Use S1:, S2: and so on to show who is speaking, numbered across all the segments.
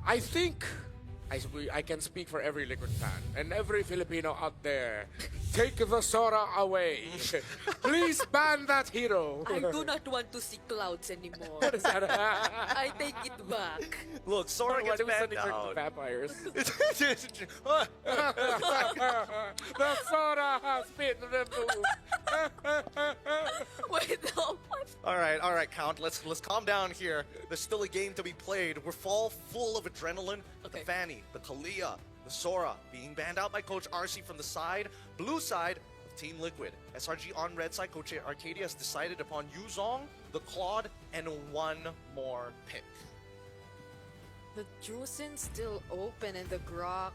S1: I think I can speak for every Liquid fan and every Filipino out there. Take the Sora away. Please ban that hero.
S2: I do not want to see clouds anymore.
S1: What is that?
S2: I take it back.
S3: Look, Sora
S1: Why
S3: gets
S1: do we suddenly
S3: banned
S1: turn to
S3: out.
S1: vampires? The Sora has been removed.
S2: Wait, no. What?
S3: All right, Count. Let's calm down here. There's still a game to be played. We're all full of adrenaline.
S2: Okay.
S3: The Fanny, the Kalia, the Sora being banned out by Coach RC from the side, blue side of Team Liquid. SRG on red side, Coach Arcadia has decided upon Yuzong, the Claude, and one more pick.
S2: The Juicin still open in the Grok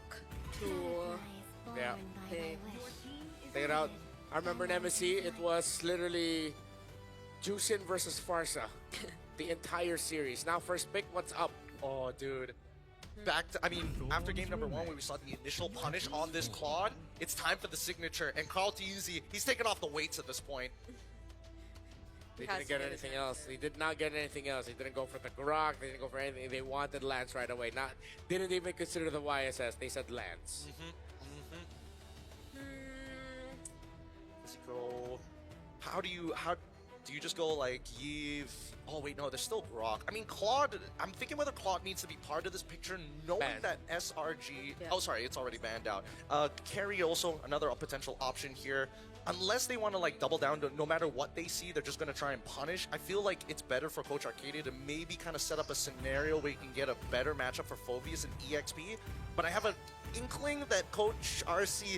S2: to
S1: Yeah.
S2: pick.
S1: Take it out. I remember in MSC, it was literally Juicin versus Farsa. The entire series. Now first pick, what's up?
S3: Oh, dude. After game number 1, where we saw the initial punish on this Claude, it's time for the signature. And Carl Tuzzi, he's taken off the weights at this point.
S1: They
S2: Has
S1: didn't get
S2: to get
S1: anything
S2: his
S1: else. They did not get anything else. They didn't go for the Grok. They didn't go for anything. They wanted Lance right away. Didn't even consider the YSS. They said Lance.
S3: Does he go? How do you just go like Yves? Oh wait, no, there's still Grok. I mean, Claude. I'm thinking whether Claude needs to be part of this picture, knowing
S1: Banned.
S3: that SRG.
S2: Yeah.
S3: Oh, sorry, it's already banned out. Carry also another potential option here. Unless they want to like double down, no matter what they see, they're just going to try and punish. I feel like it's better for Coach Arcadia to maybe kind of set up a scenario where you can get a better matchup for Phobius and EXP. But I have an inkling that Coach RC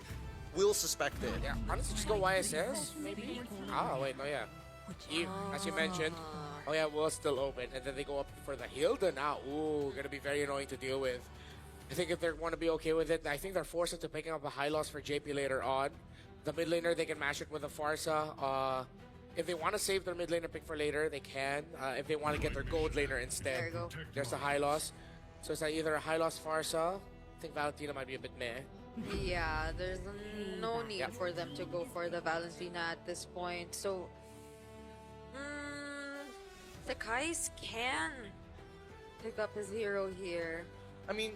S3: will suspect it.
S1: Yeah, honestly, just go YSS, maybe? Ah, wait, no, yeah. Eve, as you mentioned, oh yeah, was still open. And then they go up for the Hilda now. Ooh, gonna be very annoying to deal with. I think if they want to be okay with it, I think they're forced into picking up a high loss for JP later on. The mid laner, they can mash it with a Farsa. If they want to save their mid laner pick for later, they can. If they want to get their gold laner instead,
S2: There you go.
S1: there's a high loss. So it's either a high loss Farsa. I think Valentina might be a bit meh.
S2: Yeah, there's no need
S1: Yeah.
S2: for them to go for the Valentina at this point. So, the Kais can pick up his hero here.
S3: I mean,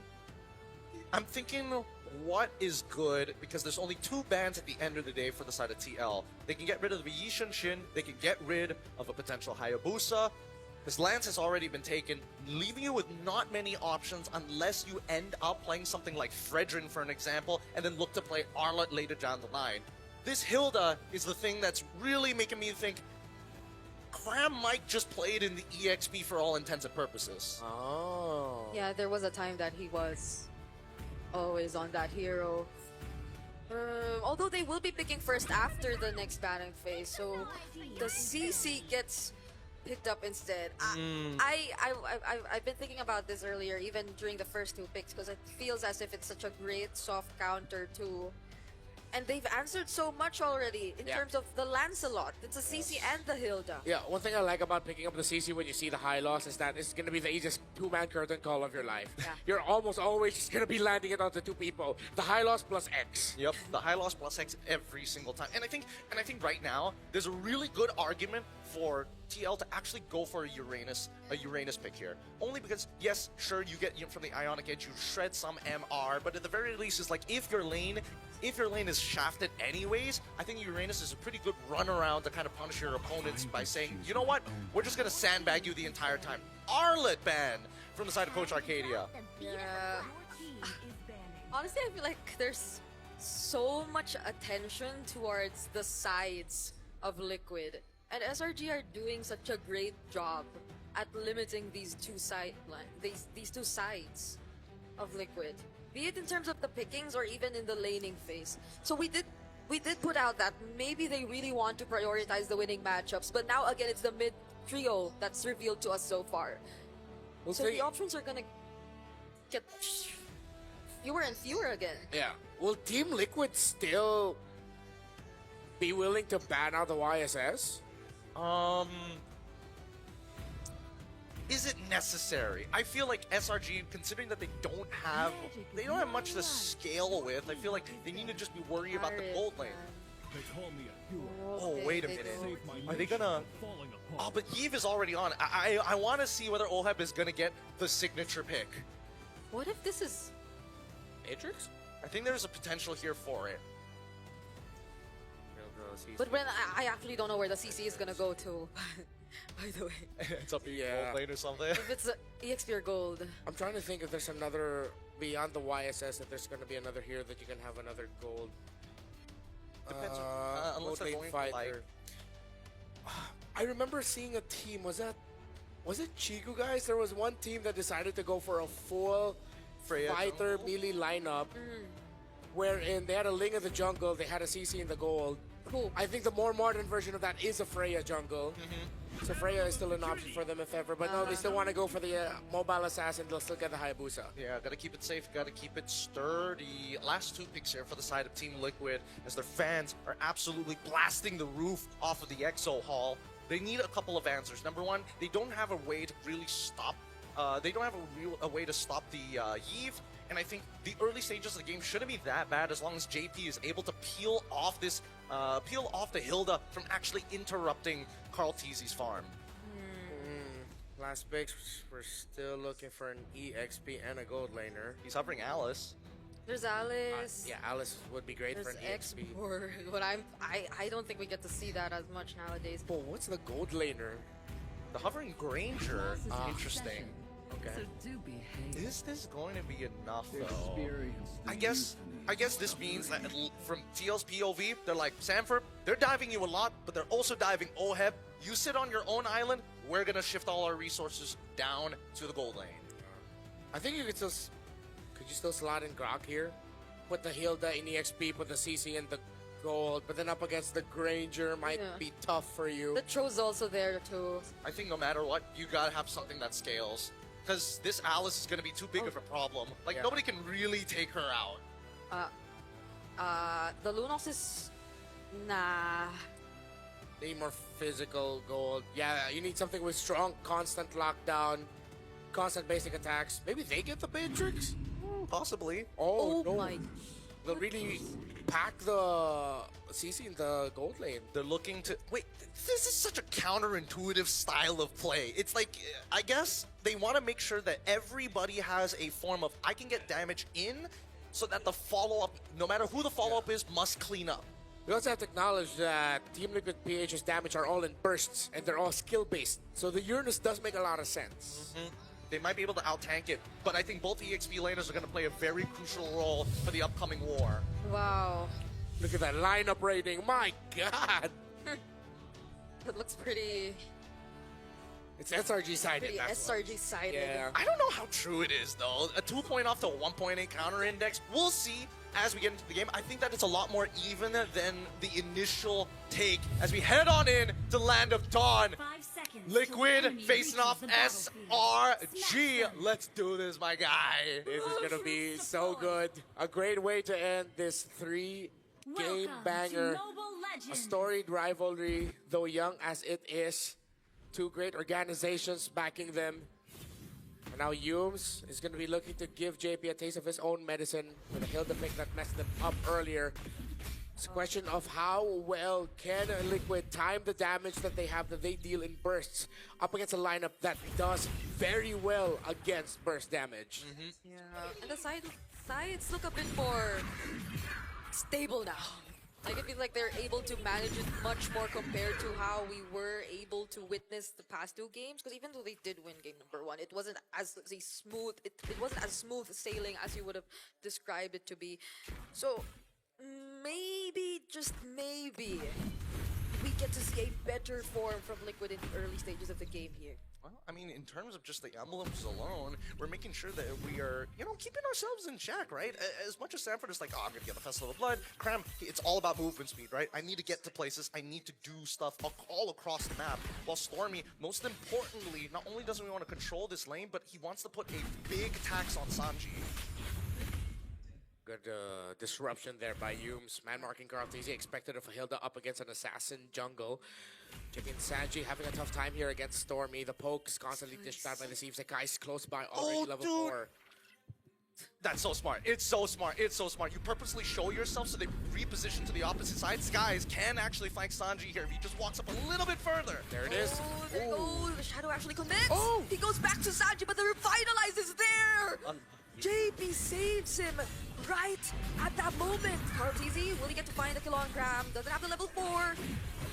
S3: I'm thinking what is good, because there's only 2 bans at the end of the day for the side of TL. They can get rid of the Yishin Shin, they can get rid of a potential Hayabusa. This Lance has already been taken, leaving you with not many options unless you end up playing something like Fredrin, for an example, and then look to play Arlott later down the line. This Hilda is the thing that's really making me think Clam might just play it in the EXP for all intents and purposes.
S1: Oh.
S2: Yeah, there was a time that he was always on that hero. Although they will be picking first after the next banning phase, so the CC gets picked up instead. I've been thinking about this earlier, even during the first 2 picks, because it feels as if it's such a great soft counter to. And they've answered so much already in
S1: Yeah.
S2: terms of the Lancelot. It's a CC and the Hilda.
S1: Yeah, one thing I like about picking up the CC when you see the high loss is that it's going to be the easiest 2-man curtain call of your life.
S2: Yeah.
S1: You're almost always just going to be landing it onto 2 people. The high loss plus X.
S3: Yep, the high loss plus X every single time. And I think right now there's a really good argument for TL to actually go for a Uranus pick here. Only because, yes, sure, you get from the Ionic Edge, you shred some MR, but at the very least, it's like if your lane is shafted anyways, I think Uranus is a pretty good runaround to kind of punish your opponents by saying, you know what, we're just gonna sandbag you the entire time. Arlott ban from the side of Coach Arcadia.
S2: Yeah. Honestly, I feel like there's so much attention towards the sides of Liquid, and SRG are doing such a great job at limiting these two sides of Liquid, be it in terms of the pickings or even in the laning phase. So we did put out that maybe they really want to prioritize the winning matchups, but now again it's the mid trio that's revealed to us so far.
S1: We'll
S2: So
S1: see.
S2: the options are gonna get fewer and fewer again.
S1: Yeah. Will Team Liquid still be willing to ban out the YSS?
S3: Is it necessary? I feel like SRG, considering that they don't have much to scale with, I feel like they need to just be worried about the gold lane. Oh, wait a minute. Are they gonna... Oh, but Yves is already on. I want to see whether Oheb is gonna get the signature pick.
S2: What if this is...
S1: Matrix?
S3: I think there's a potential here for it.
S2: But when I actually don't know where the CC is gonna go to. By the way,
S3: It's up to
S1: Yeah.
S3: gold lane or something.
S2: if it's EXP or gold.
S1: I'm trying to think if there's another, beyond the YSS, if there's going to be another here that you can have another gold.
S3: Depends
S1: Gold
S3: unless they're
S1: lane
S3: going for, like-
S1: I remember seeing a team, was it Chigu guys? There was one team that decided to go for a full
S3: Freya
S1: fighter
S3: jungle?
S1: melee lineup, wherein they had a Ling of the jungle, they had a CC in the gold.
S2: Cool.
S1: I think the more modern version of that is a Freya jungle. So Freya is still an option for them if ever. But no, they still want to go for the mobile assassin. They'll still get the Hayabusa.
S3: Yeah, gotta keep it safe, gotta keep it sturdy. Last 2 picks here for the side of Team Liquid as their fans are absolutely blasting the roof off of the Exo Hall. They need a couple of answers. Number one, they don't have a way to really stop. They don't have a way to stop the Yve. And I think the early stages of the game shouldn't be that bad as long as JP is able to peel off the Hilda from actually interrupting Carl Teasy's farm.
S1: Last picks, we're still looking for an EXP and a gold laner.
S3: He's hovering Alice.
S2: There's Alice.
S1: Yeah, Alice would be great
S2: There's
S1: for an EXP.
S2: Export. But I don't think we get to see that as much nowadays.
S1: But what's the gold laner?
S3: The hovering Granger. Interesting.
S1: Okay.
S4: So do behave.
S3: Is this going to be enough though?
S4: Experience the
S3: I guess this means that from TL's POV, they're like, Sanford, they're diving you a lot, but they're also diving Oheb. You sit on your own island, we're gonna shift all our resources down to the gold lane.
S1: I think you could still slot in Grok here? Put the Hilda in EXP, put the CC in the gold, but then up against the Granger might
S2: Yeah.
S1: be tough for you.
S2: The Tro's also there too.
S3: I think no matter what, you gotta have something that scales. Because this Alice is gonna be too big of a problem. Like,
S1: Yeah.
S3: nobody can really take her out.
S2: The Lunox is... Nah.
S1: Need more physical gold. Yeah, you need something with strong, constant lockdown, constant basic attacks. Maybe they get the Matrix?
S3: Possibly.
S1: Oh, no.
S2: my...
S1: They'll really pack the CC in the gold lane.
S3: They're looking to... Wait, this is such a counterintuitive style of play. It's like, I guess they want to make sure that everybody has a form of, I can get damage in, so that the follow-up, no matter who the follow-up is, must clean up.
S1: We also have to acknowledge that Team Liquid PH's damage are all in bursts, and they're all skill-based. So the Uranus does make a lot of sense.
S3: They might be able to out-tank it, but I think both EXP laners are going to play a very crucial role for the upcoming war.
S2: Wow.
S1: Look at that lineup rating. My God.
S2: That looks pretty...
S1: It's SRG sided.
S2: Pretty SRG sided.
S1: Yeah.
S3: I don't know how true it is, though. A 2 off to 1.8 counter index. We'll see as we get into the game. I think that it's a lot more even than the initial take as we head on in to Land of Dawn.
S5: 5 seconds.
S3: Liquid facing off SRG. Let's do this, my guy.
S1: This is going to be so good. A great way to end this 3-game banger. A storied rivalry, though young as it is. 2 great organizations backing them. And now Yumes is going to be looking to give JP a taste of his own medicine with a Hilda pick that messed them up earlier. It's a question of how well can Liquid time the damage that they have that they deal in bursts up against a lineup that does very well against burst damage.
S2: Yeah. And the sides look a bit more stable now. Like, I feel like they're able to manage it much more compared to how we were able to witness the past 2 games. Because even though they did win game number 1, it wasn't as smooth. It wasn't as smooth sailing as you would have described it to be. So maybe, just maybe, we get to see a better form from Liquid in the early stages of the game here.
S3: Well, I mean, in terms of just the emblems alone, we're making sure that we are, keeping ourselves in check, right? As much as Sanford is like, oh, I'm gonna get the Festival of Blood, Cram, it's all about movement speed, right? I need to get to places, I need to do stuff all across the map. While Stormy, most importantly, not only doesn't he want to control this lane, but he wants to put a big tax on Sanji.
S1: Good disruption there by Yumes. Man marking Karate. Expected of Hilda up against an assassin jungle. Chicken Sanji having a tough time here against Stormy. The poke is constantly dished out by the Thieves. The guy's close by, already level 4.
S3: That's so smart. It's so smart. It's so smart. You purposely show yourself so they reposition to the opposite side. Skies can actually flank Sanji here if he just walks up a little bit further.
S1: There it is.
S2: Oh, there goes. The Shadow actually connects.
S1: Oh.
S2: He goes back to Sanji, but the Revitalize is there. JP saves him right at that moment. Carlteasy, will he get to find the kill on Cram? Doesn't have the level 4.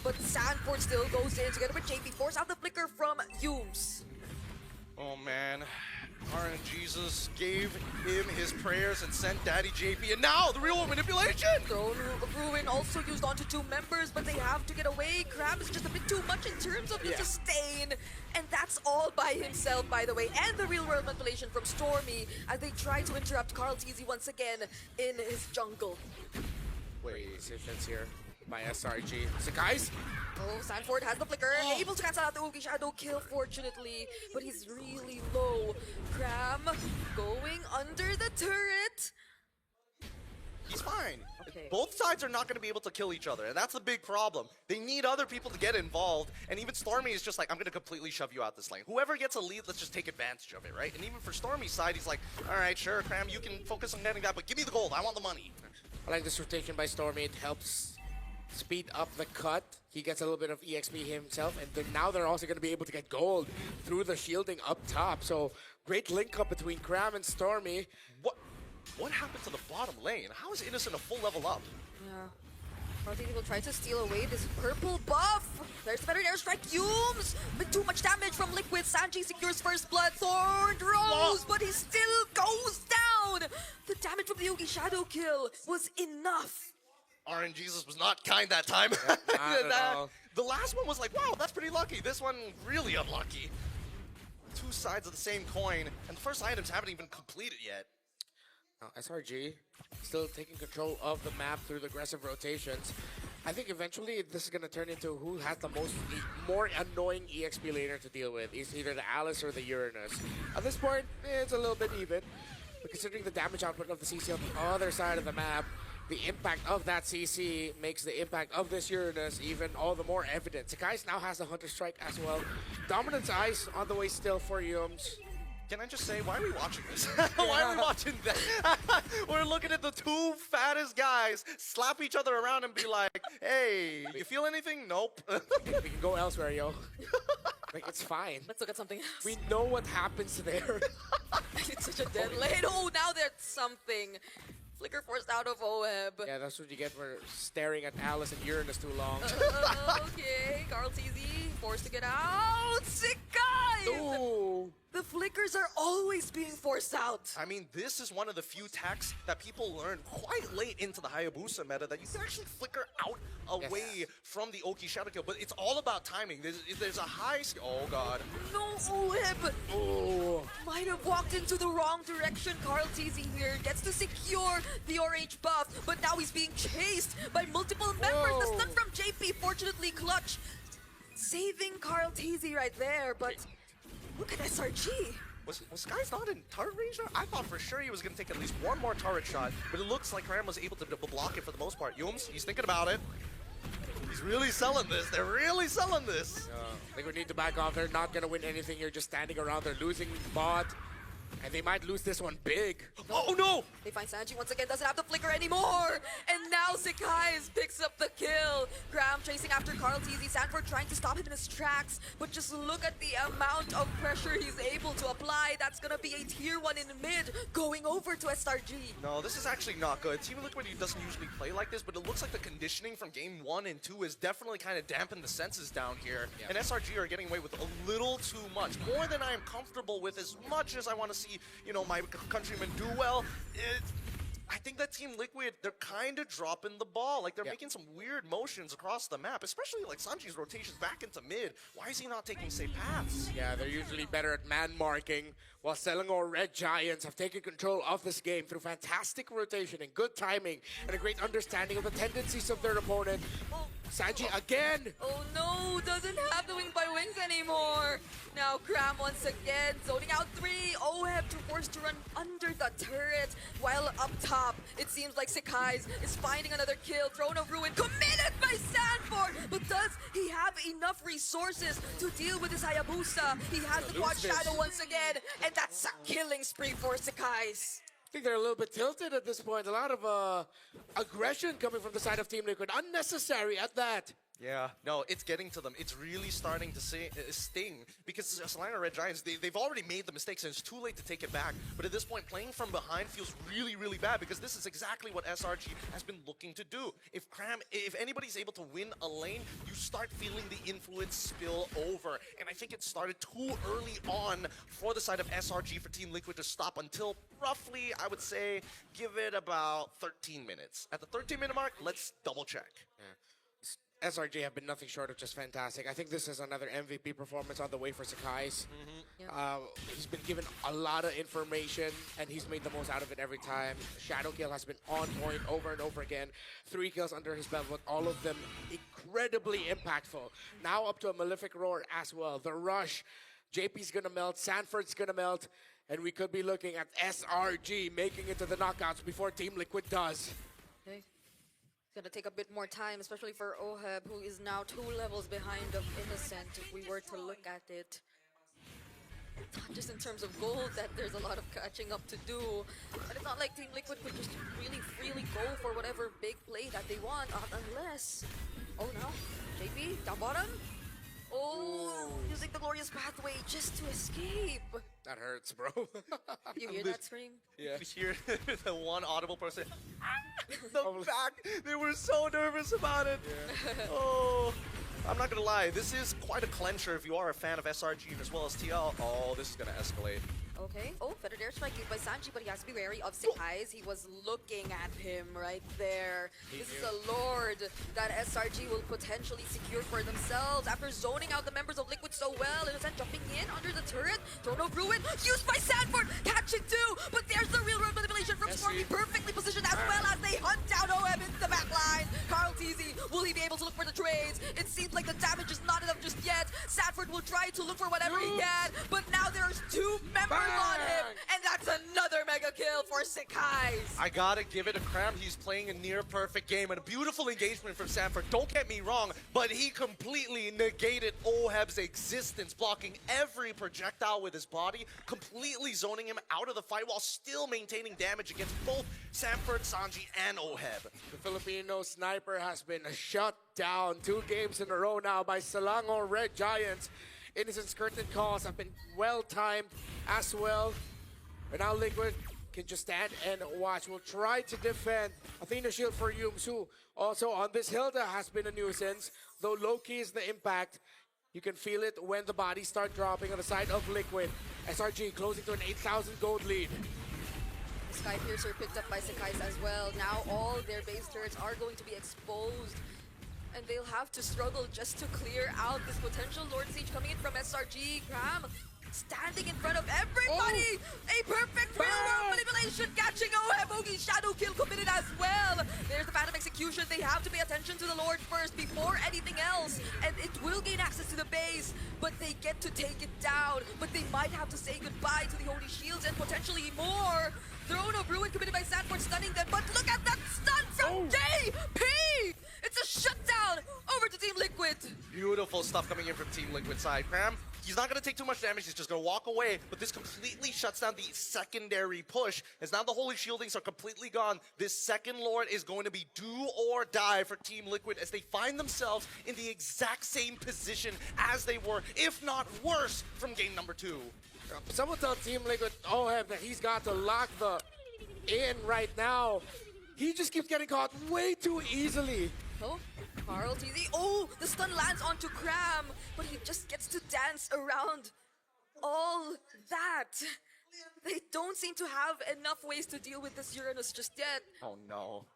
S2: But Sanford still goes in together with JP. Force out the flicker from Humes.
S3: Oh man, RNGesus gave him his prayers and sent Daddy JP, and now the real world manipulation!
S2: Throne Ruin also used onto 2 members, but they have to get away. Crab is just a bit too much in terms of the sustain. And that's all by himself, by the way. And the real world manipulation from Stormy as they try to interrupt Carlteasy once again in his jungle.
S1: Wait, defense here by SRG. So guys,
S2: Oh, Sanford has the flicker, able to cancel out the Oogie Shadow kill, fortunately, but he's really low. Cram going under the turret.
S3: He's fine.
S2: Okay.
S3: Both sides are not going to be able to kill each other, and that's the big problem. They need other people to get involved, and even Stormy is just like, I'm going to completely shove you out this lane. Whoever gets a lead, let's just take advantage of it, right? And even for Stormy's side, he's like, all right, sure, Cram, you can focus on getting that, but give me the gold. I want the money.
S1: I like this rotation by Stormy. It helps speed up the cut. He gets a little bit of EXP himself, and then now they're also going to be able to get gold through the shielding up top. So great link up between Cram and Stormy.
S3: What happened to the bottom lane? How is Innocent a full level up?
S2: Yeah. Carlteasy will try to steal away this purple buff. There's the better airstrike. Humes, but too much damage from Liquid. Sanji secures first blood. Thorn Rose, but he still goes down. The damage from the Yugi Shadow kill was enough.
S3: RNGesus was not kind that time.
S1: Not at all.
S3: The last one was like, wow, that's pretty lucky. This one, really unlucky. 2 sides of the same coin, and the first items haven't even completed yet.
S1: Now, SRG still taking control of the map through the aggressive rotations. I think eventually this is going to turn into who has the more annoying EXP laner to deal with. It's either the Alice or the Uranus. At this point, it's a little bit even. But considering the damage output of the CC on the other side of the map, the impact of that CC makes the impact of this Uranus even all the more evident. Sakai's now has the Hunter Strike as well. Dominance Ice on the way still for Humes.
S3: Can I just say, why are we watching this? Why are we watching that? We're looking at the 2 fattest guys slap each other around and be like, hey, you feel anything? Nope.
S1: We can go elsewhere, yo. Like, it's fine.
S2: Let's look at something else.
S1: We know what happens there.
S2: It's such a dead lane. Oh, now there's something. Flicker forced out of OEB.
S1: Yeah, that's what you get for staring at Alice and Uranus too long.
S2: Okay, Carlteasy forced to get out. Sick guys!
S1: Ooh.
S2: The flickers are always being forced out.
S3: I mean, this is one of the few techs that people learn quite late into the Hayabusa meta that you can actually flicker out away from the Oki Shadow Kill, but it's all about timing. There's a high... Oh, God.
S2: No, OEB
S1: Ooh.
S2: might have walked into the wrong direction. Carlteasy here gets to secure the orange buff, but now he's being chased by multiple members.
S1: Whoa.
S2: The stun from JP, fortunately clutch, saving Carlteasy right there, but look at SRG.
S3: Was Sky's not in turret range now? I thought for sure he was going to take at least one more turret shot, but it looks like Ram was able to block it for the most part. Humes, he's thinking about it. He's really selling this. They're really selling this.
S1: I think we need to back off. They're not going to win anything here just standing around. They're losing bot. And they might lose this one big.
S3: Oh, no!
S2: They find Sanji once again, doesn't have the flicker anymore. And now Sakai's picks up the kill. Graham chasing after Carlteasy. Sanford trying to stop him in his tracks. But just look at the amount of pressure he's able to apply. That's going to be a tier 1 in mid going over to SRG.
S3: No, this is actually not good. Team Liquid doesn't usually play like this, but it looks like the conditioning from game 1 and 2 has definitely kind of dampened the senses down here.
S1: Yeah.
S3: And SRG are getting away with a little too much. More than I am comfortable with, as much as I want to see, you know, my countrymen do well. I think that Team Liquid, they're kind of dropping the ball. Like, they're making some weird motions across the map, especially like Sanji's rotations back into mid. Why is he not taking safe paths?
S1: Yeah, they're usually better at man marking, while Selangor Red Giants have taken control of this game through fantastic rotation and good timing and a great understanding of the tendencies of their opponent. Sanji again!
S2: Oh no, doesn't have the wing by wings anymore. Now Cram once again, zoning out 3. OEB forced to run under the turret, while up top, it seems like Sakai's is finding another kill. Throne of Ruin committed by Sanford, but does he have enough resources to deal with his Hayabusa? He has the Quad Shadow once again, and that's a killing spree for Sakai's.
S1: I think they're a little bit tilted at this point. A lot of aggression coming from the side of Team Liquid. Unnecessary at that.
S3: Yeah, no, it's getting to them. It's really starting to sting because Selangor Red Giants, they've already made the mistakes and it's too late to take it back. But at this point, playing from behind feels really, really bad because this is exactly what SRG has been looking to do. If anybody's able to win a lane, you start feeling the influence spill over. And I think it started too early on for the side of SRG for Team Liquid to stop until roughly, I would say, give it about 13 minutes. At the 13-minute mark, let's double check.
S1: Yeah. SRG have been nothing short of just fantastic. I think this is another MVP performance on the way for Sakai's. He's been given a lot of information, and he's made the most out of it every time. Shadow kill has been on point over and over again. 3 kills under his belt, but all of them incredibly impactful. Now up to a Malefic Roar as well. The rush, JP's gonna melt, Sanford's gonna melt, and we could be looking at SRG making it to the knockouts before Team Liquid does.
S2: Okay. It's gonna take a bit more time, especially for Oheb, who is now 2 levels behind of Innocent, if we were to look at it. Not just in terms of gold, that there's a lot of catching up to do, but it's not like Team Liquid could just really freely go for whatever big play that they want, unless... Oh no, JP, down bottom? Oh, using the glorious pathway just to escape.
S1: That hurts, bro.
S2: You hear that scream?
S3: Yeah. You hear the one audible person. The fact they were so nervous about it. Yeah. Oh, I'm not gonna lie. This is quite a clencher if you are a fan of SRG as well as TL. Oh, this is gonna escalate.
S2: Okay. Oh, feathered airstrike used by Sanji, but he has to be wary of Sakai's. He was looking at him right there. This is a lord that SRG will potentially secure for themselves after zoning out the members of Liquid so well. Innocent jumping in under the turret. Throne of Ruin used by Sanford. Catching too, but there's the real world manipulation from Stormy, perfectly positioned as well as they hunt down OM into the back line. Carl Teasy, will he be able to look for the trades? It seems like the damage is not enough just yet. Sanford will try to look for whatever he can, but now there's 2 members on him, and that's another mega kill for Sakai's.
S3: I gotta give it a Cram. He's playing a near perfect game and a beautiful engagement from Sanford. Don't get me wrong, but he completely negated Oheb's existence, blocking every projectile with his body, completely zoning him out of the fight while still maintaining damage against both Sanford, Sanji, and Oheb.
S1: The Filipino sniper has been shut down 2 games in a row now by Selangor Red Giants. Innocent's curtain calls have been well-timed as well. But now Liquid can just stand and watch. We'll try to defend Athena Shield for Yums, who also on this Hilda has been a nuisance. Though low-key is the impact, you can feel it when the bodies start dropping on the side of Liquid. SRG closing to an 8,000 gold lead.
S2: Sky Piercer picked up by Sakai's as well. Now all their base turrets are going to be exposed, and they'll have to struggle just to clear out this potential Lord Siege coming in from SRG. Cram standing in front of everybody! A perfect real-world manipulation catching Oheb. Bogey shadow kill committed as well. There's the Phantom Execution. They have to pay attention to the Lord first before anything else, and it will gain access to the base, but they get to take it down. But they might have to say goodbye to the Holy Shields and potentially more. Throne of Ruin committed by Sanford, stunning them, but look at that stun from JP! It's a shutdown over to Team Liquid.
S3: Beautiful stuff coming in from Team Liquid side. Cram, he's not going to take too much damage. He's just going to walk away, but this completely shuts down the secondary push. As now the Holy Shieldings are completely gone, this second Lord is going to be do or die for Team Liquid as they find themselves in the exact same position as they were, if not worse, from game number 2.
S1: Someone tell Team Liquid Oheb that he's got to lock the in right now. He just keeps getting caught way too easily.
S2: Oh, Carl TZ. Oh, the stun lands onto Cram, but he just gets to dance around all that. They don't seem to have enough ways to deal with this Uranus just yet.
S3: Oh no.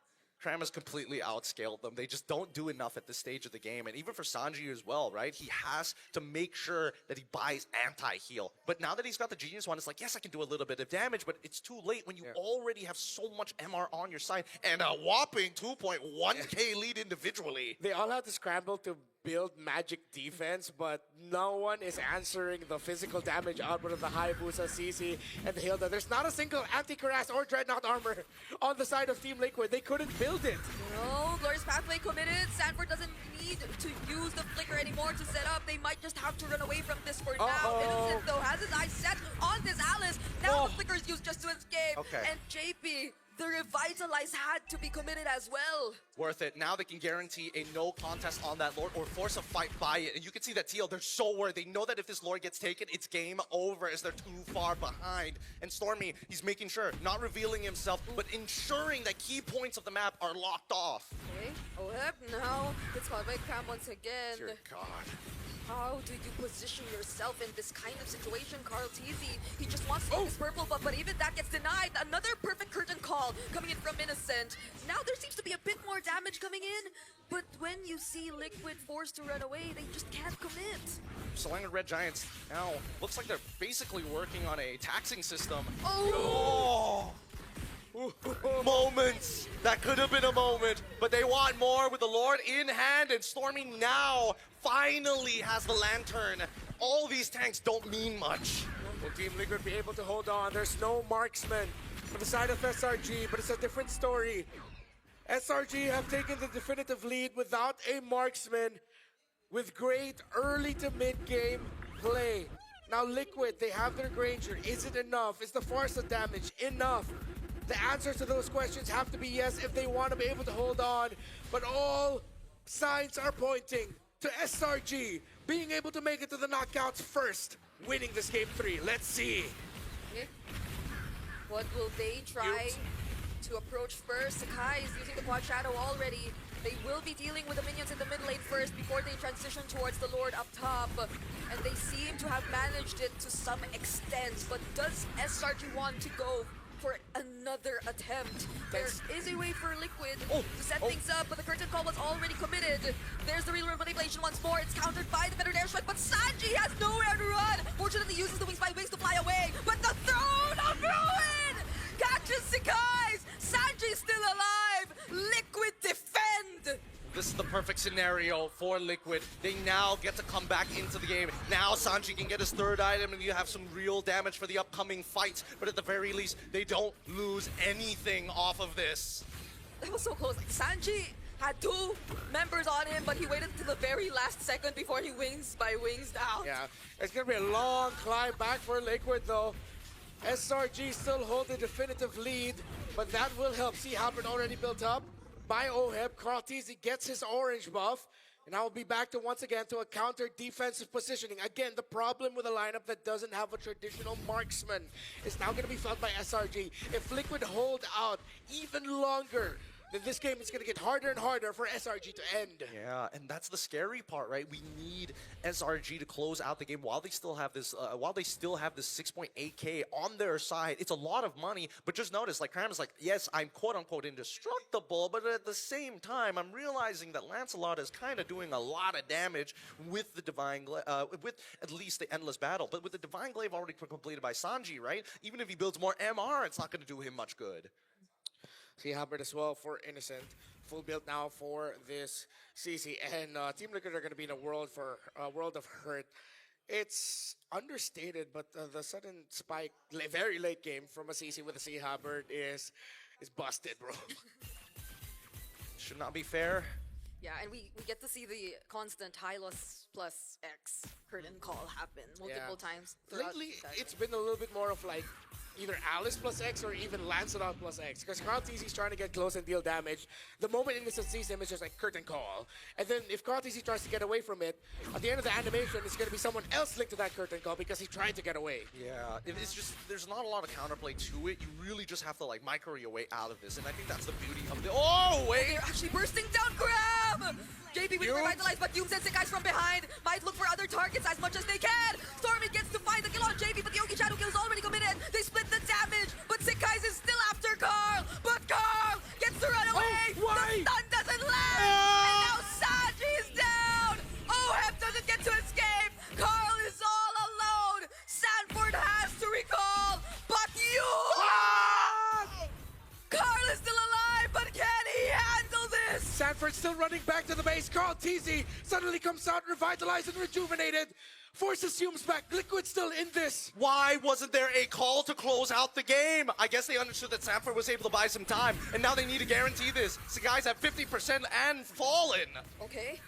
S3: Cram has completely outscaled them. They just don't do enough at this stage of the game. And even for Sanji as well, right? He has to make sure that he buys anti-heal. But now that he's got the Genius one, it's like, yes, I can do a little bit of damage, but it's too late when you already have so much MR on your side and a whopping 2.1k lead individually.
S1: They all have to scramble to build magic defense, but no one is answering the physical damage output of the Hayabusa, CC, and the Hilda. There's not a single anti-Cuirass or Dreadnought armor on the side of Team Liquid. They couldn't build it.
S2: No, Glorious Pathway committed. Sanford doesn't need to use the Flicker anymore to set up. They might just have to run away from this for now. Innocent, though, has his eyes set on this Alice. Now the Flicker's used just to escape.
S3: Okay.
S2: And JP the Revitalize had to be committed as well.
S3: Worth it. Now they can guarantee a no contest on that Lord or force a fight by it. And you can see that TL, they're so worried. They know that if this Lord gets taken, it's game over as they're too far behind. And Stormy, he's making sure, not revealing himself, but ensuring that key points of the map are locked off.
S2: Okay, Oheb now gets caught by Cram once again.
S3: Dear God.
S2: How do you position yourself in this kind of situation, Carl Teasy? He just wants to get his purple buff, but even that gets denied. Another perfect curtain call coming in from Innocent. Now there seems to be a bit more damage coming in, but when you see Liquid forced to run away, they just can't commit.
S3: Selangor Red Giants now looks like they're basically working on a taxing system.
S2: Oh!
S3: Moments! That could have been a moment, but they want more with the Lord in hand, and Stormy now finally has the lantern. All these tanks don't mean much.
S1: Will Team Liquid be able to hold on? There's no marksman for the side of SRG, but it's a different story. SRG have taken the definitive lead without a marksman with great early to mid-game play. Now Liquid, they have their Granger. Is it enough? Is the force of damage enough? The answers to those questions have to be yes if they want to be able to hold on. But all signs are pointing to SRG being able to make it to the knockouts first, winning this game 3. Let's see.
S2: Okay. What will they try to approach first? Sakai is using the Quad Shadow already. They will be dealing with the minions in the mid lane first before they transition towards the Lord up top. And they seem to have managed it to some extent. But does SRG want to go for another attempt? There is a way for Liquid to set things up, but the curtain call was already committed. There's the real world manipulation once more. It's countered by the better airstrike, but Sanji has nowhere to run. Fortunately, uses the wings by wings to fly away, but the throne of ruin catches Sakai's. Sanji's still alive. Liquid defend.
S3: This is the perfect scenario for Liquid. They now get to come back into the game. Now Sanji can get his third item and you have some real damage for the upcoming fights. But at the very least, they don't lose anything off of this.
S2: That was so close. Sanji had 2 members on him, but he waited until the very last second before he wings by wings out.
S1: Yeah, it's going to be a long climb back for Liquid though. SRG still hold the definitive lead, but that will help. See Halberd already built up by Oheb. Carl Teasy gets his orange buff, and I will be back to once again to a counter defensive positioning. Again, the problem with a lineup that doesn't have a traditional marksman is now going to be felt by SRG. If Liquid hold out even longer, then this game is going to get harder and harder for SRG to end.
S3: Yeah, and that's the scary part, right? We need SRG to close out the game while they still have this 6.8k on their side. It's a lot of money, but just notice, like Cram is like, yes, I'm quote unquote indestructible, but at the same time, I'm realizing that Lancelot is kind of doing a lot of damage with the Divine with at least the Endless Battle. But with the Divine Glaive already completed by Sanji, right? Even if he builds more MR, it's not going to do him much good.
S1: See Halberd as well for Innocent. Full build now for this CC. And Team Liquid are going to be in a world of hurt. It's understated, but the sudden spike, very late game from a CC with a C Halberd is busted, bro.
S3: Should not be fair.
S2: Yeah, and we get to see the constant Hylos plus X curtain call happen multiple times.
S1: Lately, it's been a little bit more of like either Alice plus X or even Lancelot plus X. Because Carl Teasy trying to get close and deal damage. The moment Innocent sees him, it's just like curtain call. And then if Carl Teasy tries to get away from it, at the end of the animation, it's going to be someone else linked to that curtain call because he tried to get away.
S3: Yeah, it's just, there's not a lot of counterplay to it. You really just have to like micro your way out of this. And I think that's the beauty of the... Oh, wait!
S2: They're actually bursting down Grab! JP with Revitalize, but Doom sends the guys from behind. Might look for other targets as much as they can. Stormy gets to find the kill on JP, but the Yogi Shadow kill is already committed. They split the damage, but Sikai's is still after Carl. But Carl gets to run away.
S1: Why?
S2: The stun doesn't land. And now Sanji is down. Oheb doesn't get to escape. Carl is all alone. Sanford has to recall, but Carl is still alive, but can he handle this?
S1: Sanford still running back to the base. Carl Teasy suddenly comes out revitalized and rejuvenated. Force assumes back. Liquid still in this.
S3: Why wasn't there a call to close out the game? I guess they understood that Sanford was able to buy some time, and now they need to guarantee this. So guys have 50% and fallen.
S2: Okay.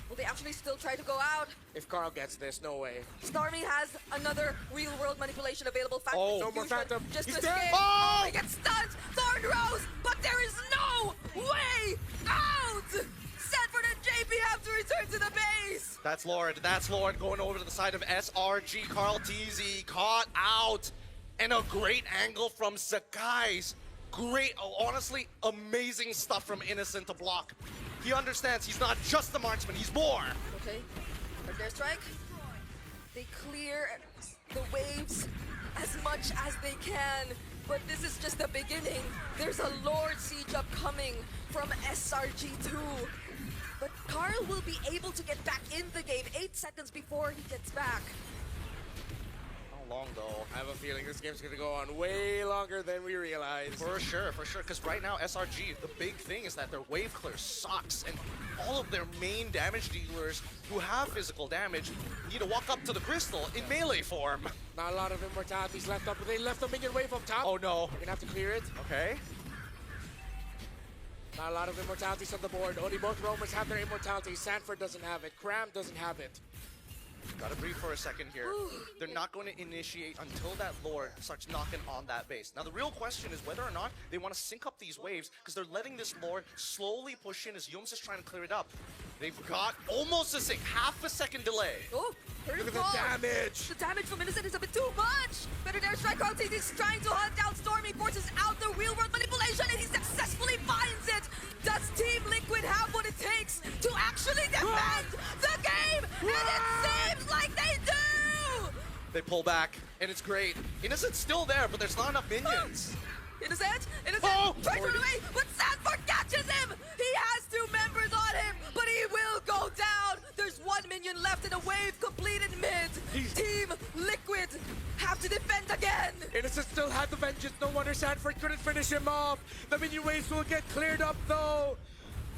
S2: Will they actually still try to go out?
S1: If Carl gets this, no way.
S2: Stormy has another real-world manipulation available.
S1: Oh, no more Phantom.
S2: Just
S1: He's
S2: to
S1: dead.
S2: escape.
S3: Oh!
S2: He gets stunned. Stormy Lord rose, but there is no way out! Sanford and JP have to return to the base!
S3: That's Lord going over to the side of SRG. Carl TZ caught out. And a great angle from Sakai's. Great, honestly, amazing stuff from Innocent to block. He understands he's not just the marksman, he's more.
S2: Okay, their strike. They clear the waves as much as they can, but this is just the beginning. There's a Lord Siege upcoming from SRG2. But Carl will be able to get back in the game 8 seconds before he gets back.
S3: How long though?
S1: I have a feeling this game's gonna go on way longer than we realize.
S3: For sure, because right now SRG, the big thing is that their wave clear sucks, and all of their main damage dealers who have physical damage need to walk up to the crystal in melee form.
S1: Not a lot of immortalities left up, but they left a minion wave up top.
S3: Oh no.
S1: They're gonna have to clear it.
S3: Okay.
S1: Not a lot of immortalities on the board. Only both roamers have their immortality. Sanford doesn't have it. Cram doesn't have it.
S3: Gotta breathe for a second here. They're not going to initiate until that Lord starts knocking on that base. Now the real question is whether or not they want to sync up these waves, because they're letting this Lord slowly push in as Yums is trying to clear it up. They've got almost a sync, half a second delay.
S2: Oh,
S1: Look at the damage.
S2: The damage from Innocent is a bit too much. Better there strike out. He's trying to hunt down Stormy, forces out the real world manipulation, and he successfully finds it. Does Team Liquid have what it takes to actually defend the game? And it seems like they do.
S3: They pull back, and it's great. Innocent's still there, but there's not enough minions.
S2: Innocent,
S3: Oh!
S2: tries to run away, but Sanford catches him. He has 2 members on him, but he will go down. There's 1 minion left in a wave completed mid. Team Liquid have to defend again.
S1: Innocent still had the vengeance. No wonder Sanford couldn't finish him off. The minion waves will get cleared up though.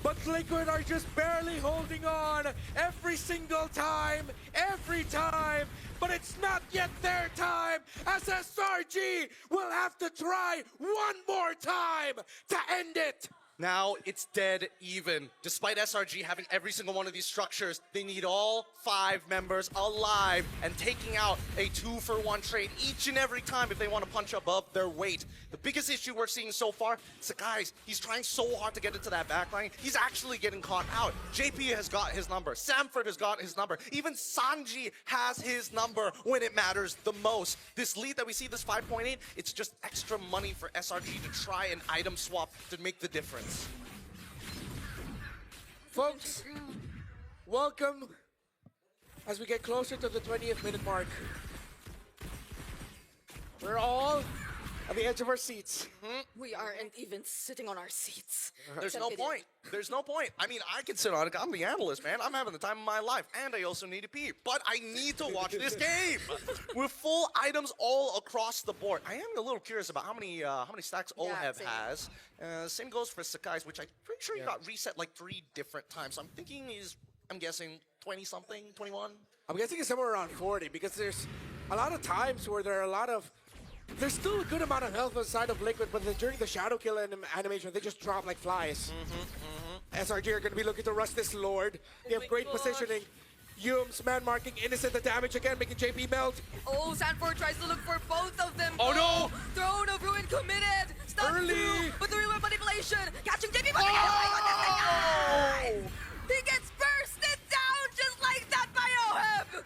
S1: But Liquid are just barely holding on every single time, every time. But it's not yet their time, as SRG will have to try one more time to end it.
S3: Now it's dead even. Despite SRG having every single one of these structures, they need all 5 members alive and taking out a 2-for-1 trade each and every time if they want to punch above their weight. The biggest issue we're seeing so far is that, guys, he's trying so hard to get into that backline. He's actually getting caught out. JP has got his number. Samford has got his number. Even Sanji has his number when it matters the most. This lead that we see, this 5.8, it's just extra money for SRG to try and item swap to make the difference.
S1: Folks, welcome as we get closer to the 20th minute mark. We're all at the edge of our seats.
S2: We aren't even sitting on our seats.
S3: There's no point. There's no point. I mean, I can sit on it. I'm the analyst, man. I'm having the time of my life, and I also need to pee. But I need to watch this game with full items all across the board. I am a little curious about how many stacks Oheb
S2: same.
S3: has. Same goes for Sakai's, which I'm pretty sure he got reset like 3 different times. So I'm guessing 20-something, 21.
S1: I'm guessing it's somewhere around 40 because there's a lot of times where there's still a good amount of health on the side of Liquid, but then during the shadow kill animation, they just drop like flies. SRG are going to be looking to rush this Lord. They have great positioning. Yums, man marking Innocent, the damage again, making JP melt.
S2: Oh, Sanford tries to look for both of them.
S3: Oh, no!
S2: Throne of Ruin committed. Stunned
S1: Early.
S2: through, but the real manipulation. Catching JP.
S3: Oh!
S2: He gets bursted down just like that by Oheb.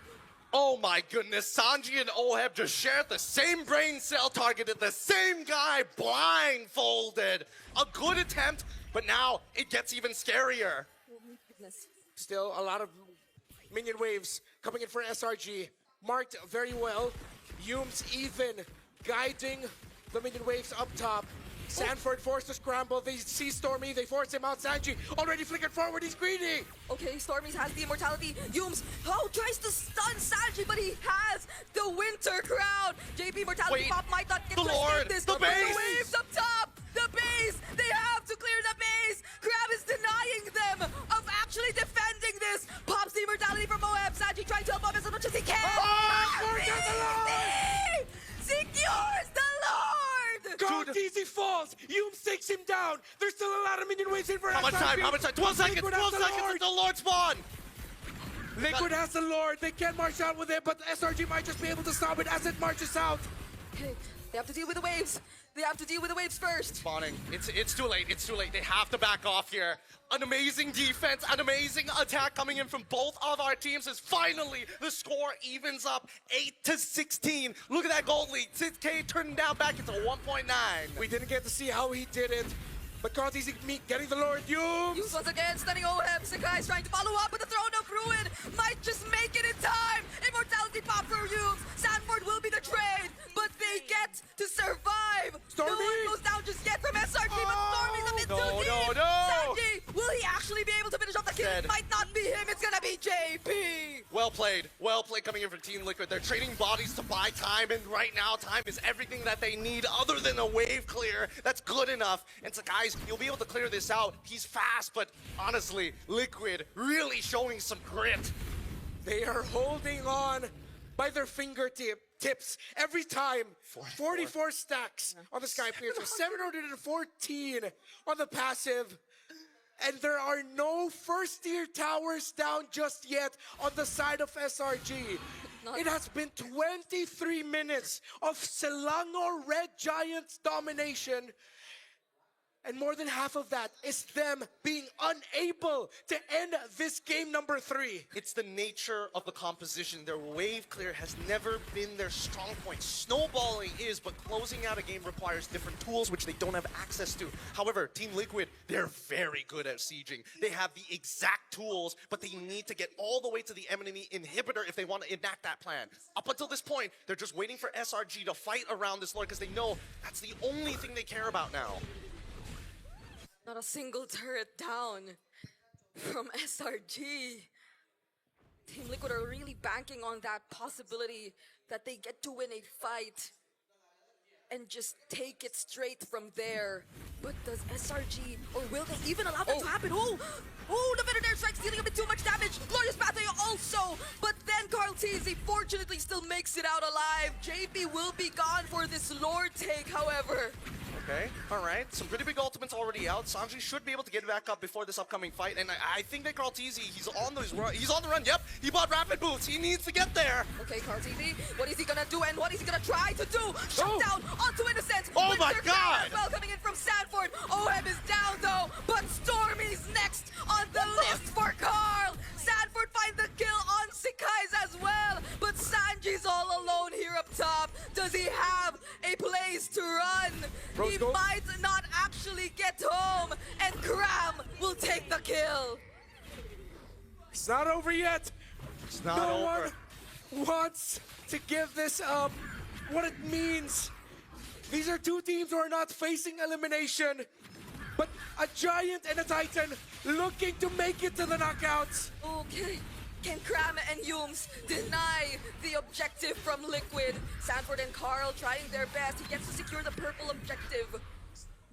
S3: Oh my goodness, Sanji and Oheb just shared the same brain cell, targeted the same guy, blindfolded. A good attempt, but now it gets even scarier.
S2: Oh my goodness.
S1: Still a lot of minion waves coming in for SRG. Marked very well. Yums even guiding the minion waves up top. Sanford forced to scramble. They see Stormy. They force him out. Sanji already flickered forward. He's greedy.
S2: Okay, Stormy has the immortality. Yums, tries to stun Sanji, but he has the Winter Crown. JP mortality
S3: Wait,
S2: pop might not get
S3: the
S2: to
S3: Lord,
S2: escape this.
S3: the
S2: but
S3: base!
S2: The waves up top. The base. They have to clear the base. Crab is denying them of actually defending this. Pops the immortality from Moab. Sanji trying to help him as much as he can. Secures the Lord.
S1: God, easy falls. Yums takes him down. There's still a lot of minion waves in for
S3: How much time?
S1: SRG.
S3: How much time? 12 seconds!
S1: Liquid
S3: 12
S1: has the
S3: seconds
S1: Lord.
S3: until Lord spawn!
S1: Liquid has the Lord. They can't march out with it, but SRG might just be able to stop it as it marches out.
S2: Okay, they have to deal with the waves. They have to deal with the waves first.
S3: Spawning. It's too late. It's too late. They have to back off here. An amazing defense, an amazing attack coming in from both of our teams as finally the score evens up 8-16. Look at that goal lead. 6K turning down back into 1.9.
S1: We didn't get to see how he did it, but Karl-TZ getting the Lord Yums.
S2: Yums once again stunning OM. Sakai's trying to follow up with the Throne of Ruin. Might just make it in time. Immortality pop for Yums. Sanford will be the trade, but they get to survive.
S1: Stormy!
S2: No one goes down just yet from SRG, but Stormy's a bit too deep.
S3: No.
S2: Sanji, will he actually be able to finish off the kill?
S3: Dead.
S2: It might not be him. It's gonna be JP.
S3: Well played coming in for Team Liquid. They're trading bodies to buy time, and right now time is everything that they need other than a wave clear. That's good enough. And so guys, you'll be able to clear this out. He's fast, but honestly, Liquid really showing some grit.
S1: They are holding on by their fingertips every time. 44 stacks on the Sky Piercer, 714 on the passive. And there are no first-tier towers down just yet on the side of SRG. It has been 23 minutes of Selangor Red Giants domination. And more than half of that is them being unable to end this game number 3.
S3: It's the nature of the composition. Their wave clear has never been their strong point. Snowballing is, but closing out a game requires different tools which they don't have access to. However, Team Liquid, they're very good at sieging. They have the exact tools, but they need to get all the way to the enemy inhibitor if they want to enact that plan. Up until this point, they're just waiting for SRG to fight around this Lord because they know that's the only thing they care about now.
S2: Not a single turret down from SRG. Team Liquid are really banking on that possibility that they get to win a fight and just take it straight from there. But does SRG, or will they even allow that to happen? Oh, the Veteran Strike's dealing a bit too much damage. Glorious Pathway also, but then Karl-TZ fortunately still makes it out alive. JP will be gone for this Lord take, however.
S3: Okay, all right. Some pretty big ultimates already out. Sanji should be able to get back up before this upcoming fight, and I think that Karl-TZ, he's on the run. Yep, he bought rapid boots. He needs to get there.
S2: Okay, Karl-TZ, what is he gonna do and what is he gonna try to do? Shut down onto Innocent.
S3: Oh my
S2: Winter
S3: God!
S2: as well coming in from Sanford. OM is down though, but Stormy's next on the list for Carl. Sanford finds the kill on Sakai's as well, but Sanji's all alone here up top. Does he have a place to run? He might not actually get home, and Kram will take the kill.
S1: It's not over yet.
S3: It's not
S1: no
S3: over.
S1: one wants to give this up. What it means. These are two teams who are not facing elimination, but a Giant and a Titan looking to make it to the knockouts.
S2: Okay. Can Kram and Yums deny the objective from Liquid? Sanford and Carl trying their best. He gets to secure the purple objective,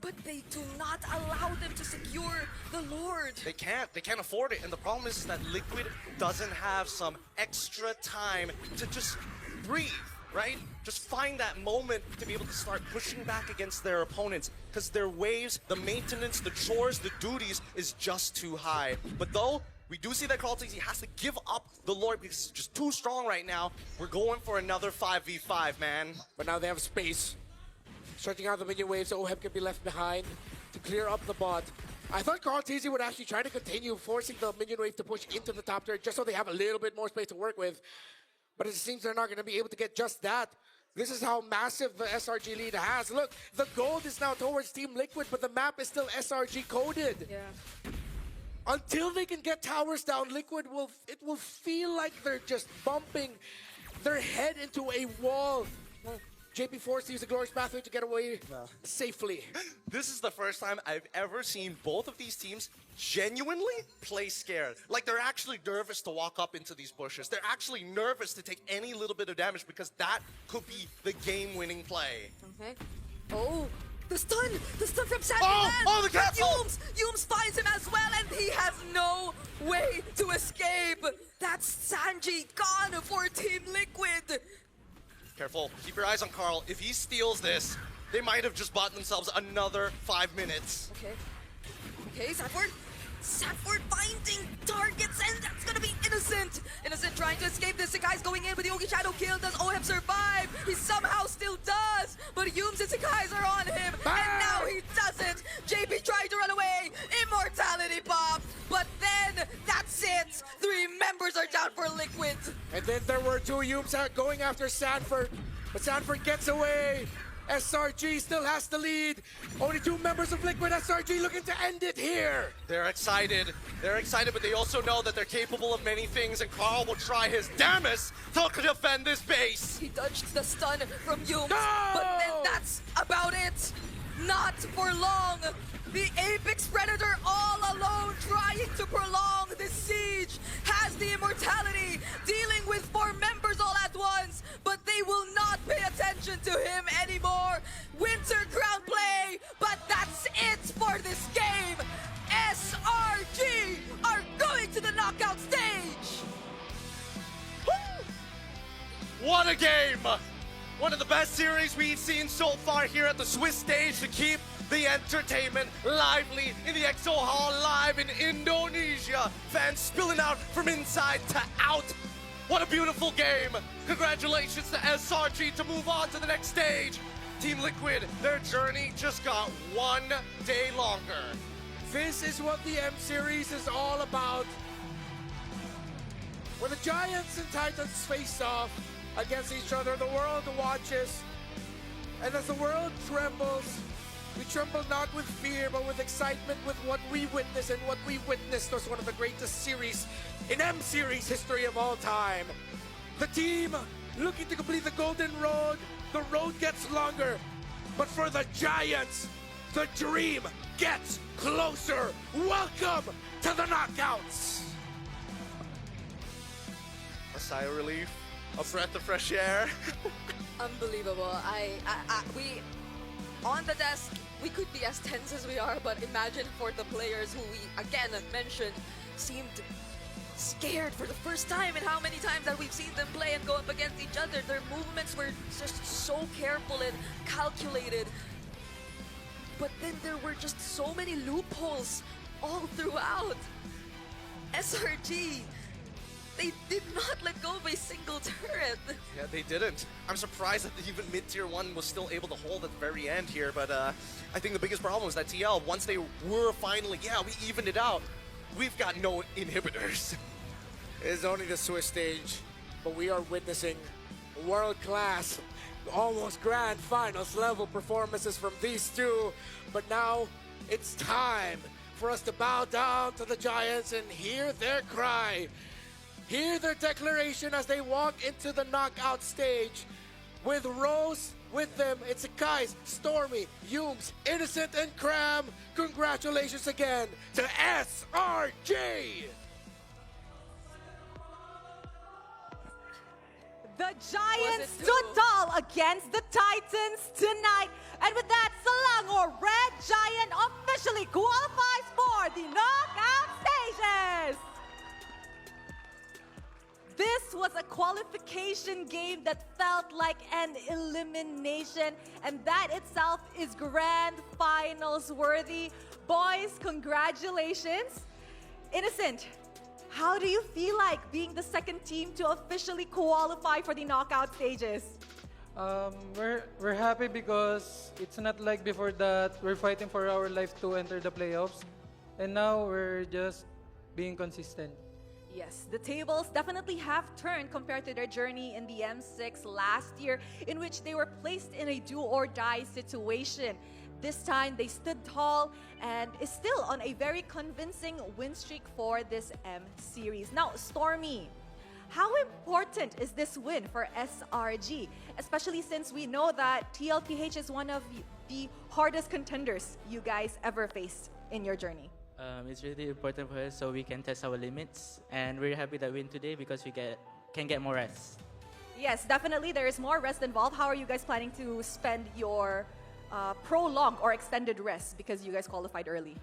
S2: but they do not allow them to secure the Lord.
S3: They can't afford it, and the problem is that Liquid doesn't have some extra time to just breathe, right? Just find that moment to be able to start pushing back against their opponents, because their waves, the maintenance, the chores, the duties is just too high. But though, we do see that Karl-TZ has to give up the Lord because it's just too strong right now. We're going for another 5v5, man.
S1: But now they have space. Stretching out the minion waves so OHEB can be left behind to clear up the bot. I thought Karl-TZ would actually try to continue forcing the minion wave to push into the top turret just so they have a little bit more space to work with. But it seems they're not going to be able to get just that. This is how massive the SRG lead has. Look, the gold is now towards Team Liquid, but the map is still SRG coded.
S2: Yeah.
S1: Until they can get towers down, Liquid will feel like they're just bumping their head into a wall. JP forced to use the Glorious Pathway to get away safely.
S3: This is the first time I've ever seen both of these teams genuinely play scared. Like they're actually nervous to walk up into these bushes. They're actually nervous to take any little bit of damage because that could be the game-winning play.
S2: Okay. Oh, the stun from Sanji.
S3: Oh, the castle!
S2: Yums finds him as well, and he has no way to escape. That's Sanji gone for Team Liquid.
S3: Careful, keep your eyes on Carl. If he steals this, they might have just bought themselves another 5 minutes.
S2: Okay, Sanford. Sanford finding targets, and that's gonna be Innocent. Innocent trying to escape this. Sakai's going in with the Yogi Shadow kill. Does OM survive? He somehow still does, but Yums and Sakai's are on him, and now he doesn't. JP trying to run away. Immortality pop, but then that's it. 3 members are down for Liquid.
S1: And then there were 2 Yums going after Sanford, but Sanford gets away. SRG still has the lead. Only 2 members of Liquid. SRG looking to end it here.
S3: They're excited. They're excited, but they also know that they're capable of many things, and Carl will try his damnedest to defend this base.
S2: He dodged the stun from Yums,
S1: No!
S2: but then that's about it. Not for long. The Apex Predator all alone trying to prolong this siege has the immortality, dealing with 4 members all at once, but they will not pay attention to him anymore. Winter Crown play, but that's it for this game. SRG are going to the knockout stage.
S3: What a game! One of the best series we've seen so far here at the Swiss stage to keep the entertainment lively in the EXO Hall live in Indonesia. Fans spilling out from inside to out. What a beautiful game. Congratulations to SRG to move on to the next stage. Team Liquid, their journey just got 1 day longer.
S1: This is what the M Series is all about. Where the Giants and Titans face off against each other, the world watches. And as the world trembles, we tremble not with fear, but with excitement with what we witnessed. And what we witnessed was one of the greatest series in M Series history of all time. The team looking to complete the Golden Road. The road gets longer, but for the Giants, the dream gets closer. Welcome to the knockouts.
S3: A sigh of relief, a breath of fresh air.
S2: Unbelievable. We, on the desk, we could be as tense as we are, but imagine for the players who we, again, mentioned, seemed scared for the first time in how many times that we've seen them play and go up against each other. Their movements were just so careful and calculated. But then there were just so many loopholes all throughout. SRG, they did not let go of a single turret.
S3: Yeah, they didn't. I'm surprised that even mid-tier 1 was still able to hold at the very end here, but I think the biggest problem was that TL, once they were finally, we evened it out, we've got no inhibitors.
S1: It is only the Swiss stage, but we are witnessing world-class, almost grand finals level performances from these 2. But now it's time for us to bow down to the Giants and hear their cry. Hear their declaration as they walk into the knockout stage. With Rose with them, it's Kais, Stormy, Yums, Innocent, and Cram. Congratulations again to SRG!
S5: The Giants stood tall against the Titans tonight. And with that, Selangor Red Giant officially qualifies for the knockout stages. This was a qualification game that felt like an elimination, and that itself is grand finals worthy. Boys, congratulations. Innocent, how do you feel like being the second team to officially qualify for the knockout stages?
S6: We're happy because it's not like before that we're fighting for our life to enter the playoffs, and now we're just being consistent.
S5: Yes, the tables definitely have turned compared to their journey in the M6 last year, in which they were placed in a do-or-die situation. This time, they stood tall and is still on a very convincing win streak for this M Series. Now, Stormy, how important is this win for SRG? Especially since we know that TLPH is one of the hardest contenders you guys ever faced in your journey.
S7: It's really important for us so we can test our limits, and we're happy that we win today because we can get more rest.
S5: Yes, definitely there is more rest involved. How are you guys planning to spend your prolonged or extended rest because you guys qualified early?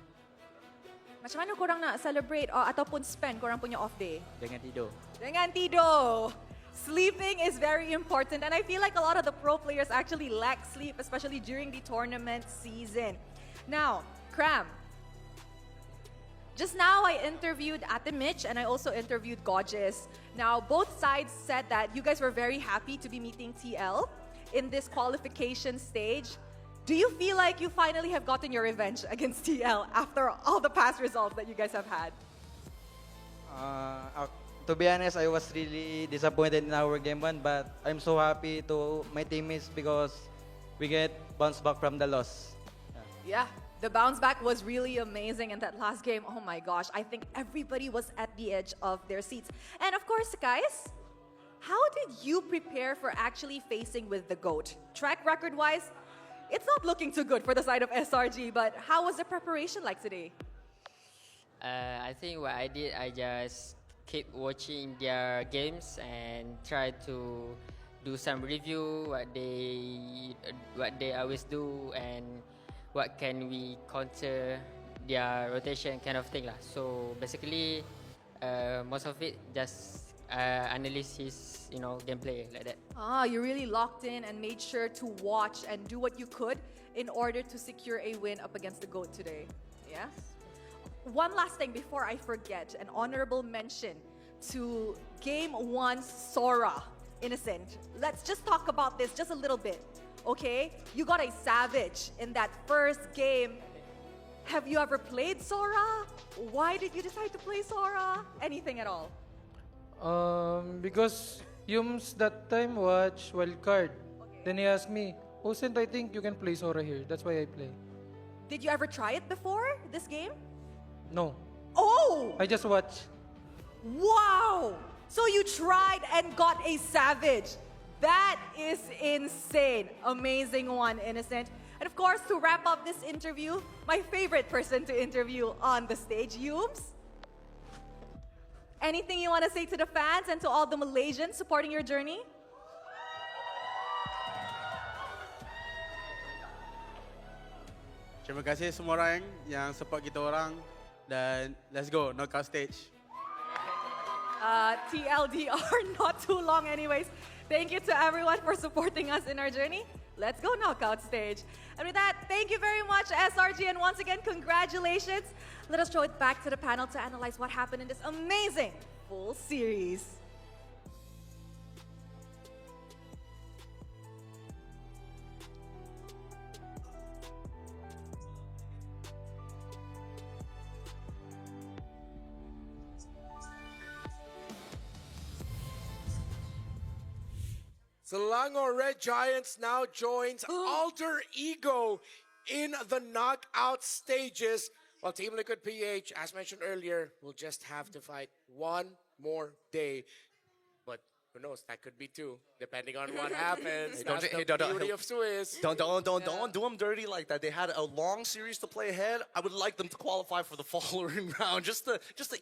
S5: Macam mana korang nak celebrate ataupun spend korang punya off day?
S7: Dengan tidur.
S5: Dengan tidur. Sleeping is very important, and I feel like a lot of the pro players actually lack sleep, especially during the tournament season. Now, Cram, Just now, I interviewed Ate Mitch and I also interviewed Gorgeous. Now, both sides said that you guys were very happy to be meeting TL in this qualification stage. Do you feel like you finally have gotten your revenge against TL after all the past results that you guys have had?
S8: To be honest, I was really disappointed in our game one, but I'm so happy to my teammates because we get bounced back from the loss.
S5: Yeah, the bounce back was really amazing in that last game. Oh my gosh, I think everybody was at the edge of their seats. And of course, guys, how did you prepare for actually facing with the GOAT? Track record-wise, it's not looking too good for the side of SRG, but how was the preparation like today?
S9: I think what I did, I just keep watching their games and try to do some review what they always do and what can we counter their rotation kind of thing lah. So basically, most of it just analysis, gameplay like that.
S5: Ah, you really locked in and made sure to watch and do what you could in order to secure a win up against the GOAT today. Yes. One last thing before I forget, an honorable mention to Game 1's Sora, Innocent. Let's just talk about this just a little bit, okay? You got a savage in that first game. Have you ever played Sora? Why did you decide to play Sora? Anything at all?
S6: Because Yums that time watch Wildcard. Then he asked me, Osint, I think you can play Sora here. That's why I play.
S5: Did you ever try it before, this game?
S6: No,
S5: Oh!
S6: I just watch.
S5: Wow! So you tried and got a savage. That is insane. Amazing one, Innocent. And of course, to wrap up this interview, my favorite person to interview on the stage, Yums. Anything you want to say to the fans and to all the Malaysians supporting your journey?
S10: Terima kasih semua orang yang support kita orang dan let's go knockout stage.
S5: TLDR, not too long anyways. Thank you to everyone for supporting us in our journey. Let's go knockout stage. And with that, thank you very much, SRG, and once again, congratulations. Let us throw it back to the panel to analyze what happened in this amazing full series.
S1: Selangor Red Giants now joins Alter Ego in the knockout stages. While Team Liquid PH, as mentioned earlier, will just have to fight one more day. But who knows, that could be two, depending on what happens. That's the beauty of Swiss.
S3: Don't do them dirty like that. They had a long series to play ahead. I would like them to qualify for the following round just to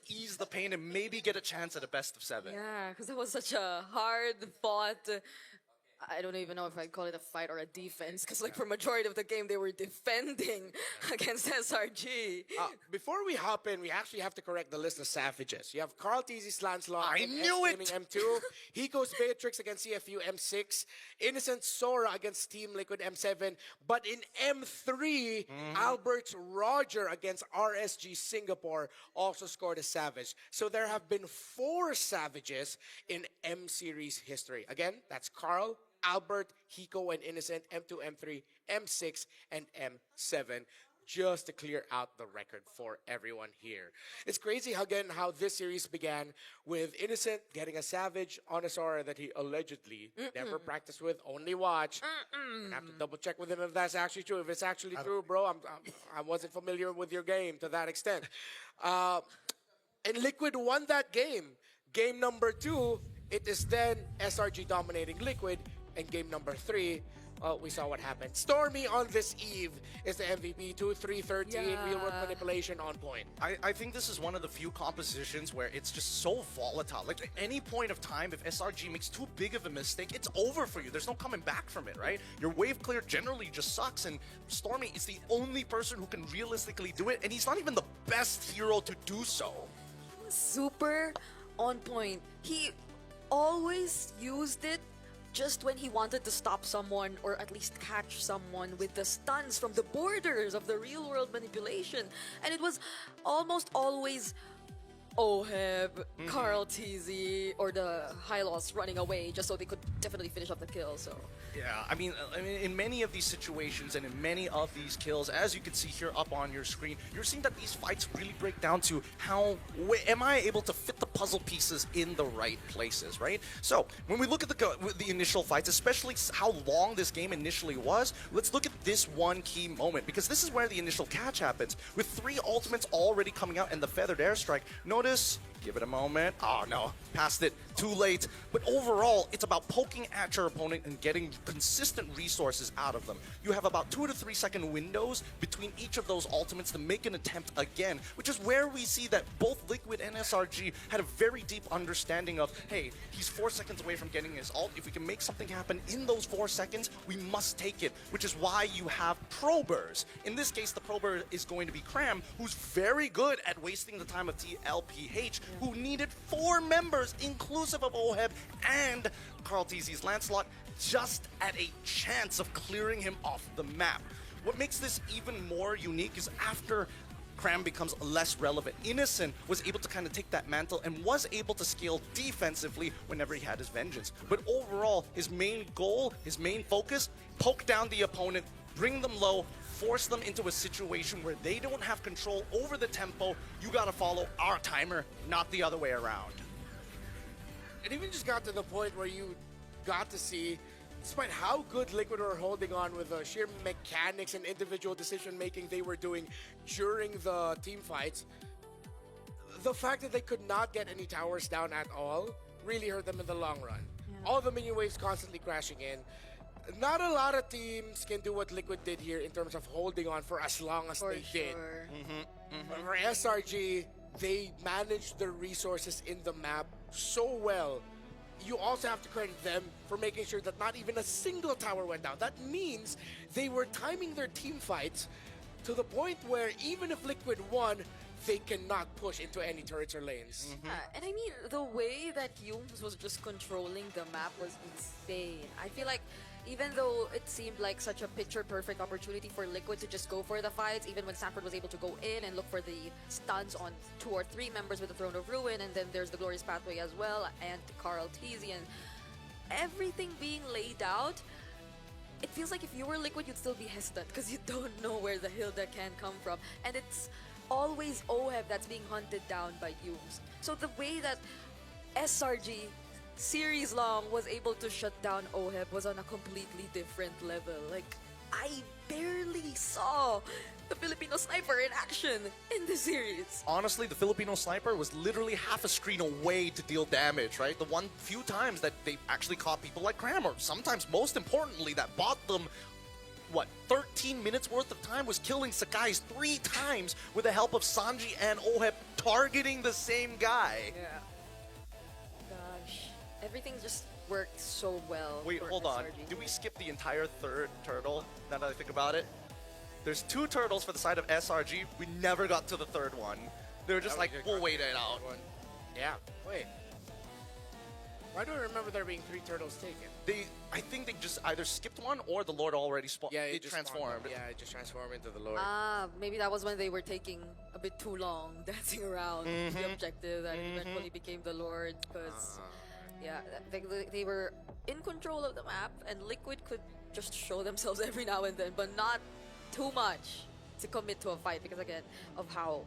S3: ease the pain and maybe get a chance at a best of 7.
S2: Yeah, because that was such a hard fought. I don't even know if I'd call it a fight or a defense, because for majority of the game they were defending against SRG.
S1: Before we hop in, we actually have to correct the list of savages. You have Carl TZ Slanslot.
S3: I knew it!
S1: M2. Hiko's Beatrix against CFU M6. Innocent Sora against Team Liquid M7. But in M3, Albert's Roger against RSG Singapore also scored a savage. So there have been 4 savages in M Series history. Again, that's Carl, Albert, Hiko, and Innocent, M2, M3, M6, and M7, just to clear out the record for everyone here. It's crazy how this series began with Innocent getting a savage on a Sora that he allegedly never practiced with, only watch. I have to double check with him if that's actually true. If it's actually true, bro, I wasn't familiar with your game to that extent. And Liquid won that game. Game number 2, it is then SRG dominating Liquid. And game number 3, we saw what happened. Stormy on this eve is the MVP. 2-3-13, real-world manipulation on point.
S3: I think this is one of the few compositions where it's just so volatile. Like, at any point of time, if SRG makes too big of a mistake, it's over for you. There's no coming back from it, right? Your wave clear generally just sucks, and Stormy is the only person who can realistically do it, and he's not even the best hero to do so.
S2: Super on point. He always used it just when he wanted to stop someone or at least catch someone with the stuns from the borders of the real world manipulation. And it was almost always Oheb, Carl TZ, or the High Loss running away just so they could definitely finish up the kill. So
S3: Yeah, I mean, in many of these situations and in many of these kills, as you can see here up on your screen, you're seeing that these fights really break down to how am I able to fit the puzzle pieces in the right places, right? So when we look at the initial fights, especially how long this game initially was, let's look at this one key moment, because this is where the initial catch happens. With 3 ultimates already coming out and the feathered airstrike, notice, give it a moment. Oh no, passed it too late. But overall, it's about poking at your opponent and getting consistent resources out of them. You have about 2 to 3 second windows between each of those ultimates to make an attempt again, which is where we see that both Liquid and SRG had a very deep understanding of, hey, he's 4 seconds away from getting his ult. If we can make something happen in those 4 seconds, we must take it, which is why you have probers. In this case, the prober is going to be Cram, who's very good at wasting the time of TLPH, who needed 4 members, inclusive of Oheb and Carl TZ's Lancelot, just at a chance of clearing him off the map. What makes this even more unique is after Cram becomes less relevant, Innocent was able to kind of take that mantle and was able to scale defensively whenever he had his vengeance. But overall, his main goal, his main focus, poke down the opponent, bring them low, force them into a situation where they don't have control over the tempo. You gotta follow our timer, not the other way around.
S1: It even just got to the point where you got to see, despite how good Liquid were holding on with the sheer mechanics and individual decision making they were doing during the team fights, the fact that they could not get any towers down at all really hurt them in the long run. All the minion waves constantly crashing in. Not a lot of teams can do what Liquid did here in terms of holding on for as long as they did. But for SRG, they managed their resources in the map so well. You also have to credit them for making sure that not even a single tower went down. That means they were timing their team fights to the point where even if Liquid won, they cannot push into any turrets or lanes.
S2: and I mean, the way that Yumes was just controlling the map was insane. I feel like even though it seemed like such a picture-perfect opportunity for Liquid to just go for the fights, even when Sanford was able to go in and look for the stuns on 2 or 3 members with the Throne of Ruin, and then there's the Glorious Pathway as well, and Carl TZ, and everything being laid out, it feels like if you were Liquid, you'd still be hesitant because you don't know where the Hilda can come from. And it's always Oheb that's being hunted down by Yumes. So the way that SRG series long was able to shut down Oheb was on a completely different level. Like, I barely saw the Filipino sniper in action in the series.
S3: Honestly, the Filipino sniper was literally half a screen away to deal damage, right? The one few times that they actually caught people like Cram, or sometimes most importantly, that bought them, what, 13 minutes worth of time, was killing Sakai's 3 times with the help of Sanji and Oheb targeting the same guy.
S2: Yeah. Gosh. Everything just worked so well.
S3: Wait,
S2: for
S3: hold on.
S2: SRG.
S3: Did we skip the entire 3rd turtle, now that I think about it? There's 2 turtles for the side of SRG. We never got to the 3rd one. They were just like, we'll wait it out.
S1: Yeah, wait. Why do I remember there being 3 turtles taken?
S3: I think they just either skipped one or the Lord already spawned.
S1: Yeah,
S3: it
S1: just
S3: transformed.
S1: Yeah, it just transformed into the Lord.
S2: Maybe that was when they were taking a bit too long, dancing around the objective that eventually became the Lord, because yeah, they were in control of the map, and Liquid could just show themselves every now and then, but not too much to commit to a fight because, again, of how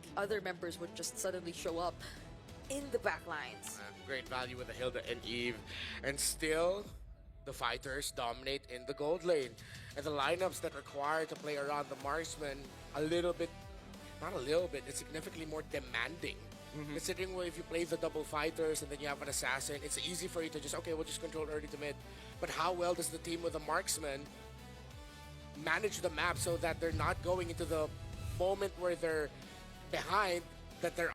S2: the other members would just suddenly show up in the back lines.
S1: Great value with the Hilda and Eve. And still, the fighters dominate in the gold lane. And the lineups that require to play around the marksman a little bit, not a little bit, it's significantly more demanding. Considering if you play the double fighters and then you have an assassin, it's easy for you to just, okay, we'll just control early to mid. But how well does the team with a marksman manage the map so that they're not going into the moment where they're behind, that they're